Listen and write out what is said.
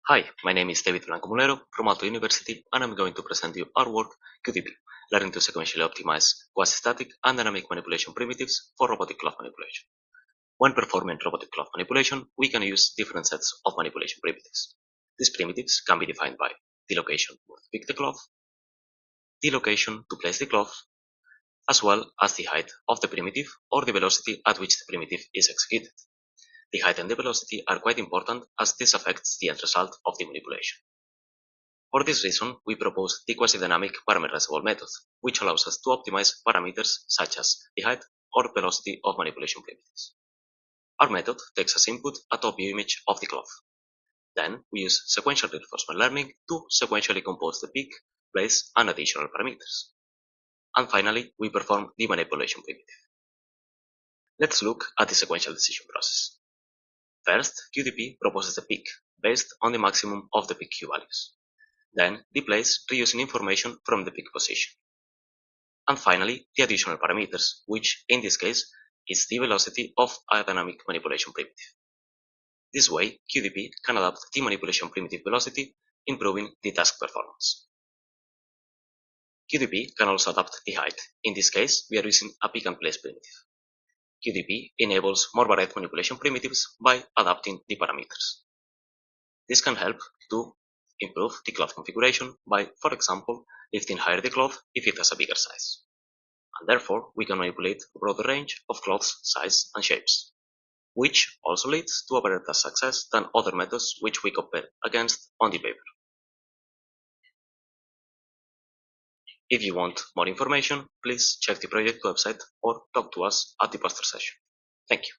Hi, my name is David Blanco Mulero from Aalto University, and I'm going to present you our work, QDP, learning to sequentially optimize quasi-static and dynamic manipulation primitives for robotic cloth manipulation. When performing robotic cloth manipulation, we can use different sets of manipulation primitives. These primitives can be defined by the location where to pick the cloth, the location to place the cloth, as well as the height of the primitive or the velocity at which the primitive is executed. The height and the velocity are quite important as this affects the end result of the manipulation. For this reason, we propose the quasi-dynamic parameterizable method, which allows us to optimize parameters such as the height or velocity of manipulation primitives. Our method takes as input a top view image of the cloth. Then we use sequential reinforcement learning to sequentially compose the pick, place, and additional parameters. And finally, we perform the manipulation primitive. Let's look at the sequential decision process. First, QDP proposes the pick based on the maximum of the pick Q values. Then the place reusing information from the pick position. And finally, the additional parameters, which in this case is the velocity of a dynamic manipulation primitive. This way, QDP can adapt the manipulation primitive velocity, improving the task performance. QDP can also adapt the height. In this case, we are using a pick and place primitive. QDP enables more varied manipulation primitives by adapting the parameters. This can help to improve the cloth configuration by, for example, lifting higher the cloth if it has a bigger size. And therefore, we can manipulate a broader range of cloths, size, and shapes, which also leads to a better task success than other methods which we compare against on the paper. If you want more information, please check the project website or talk to us at the poster session. Thank you.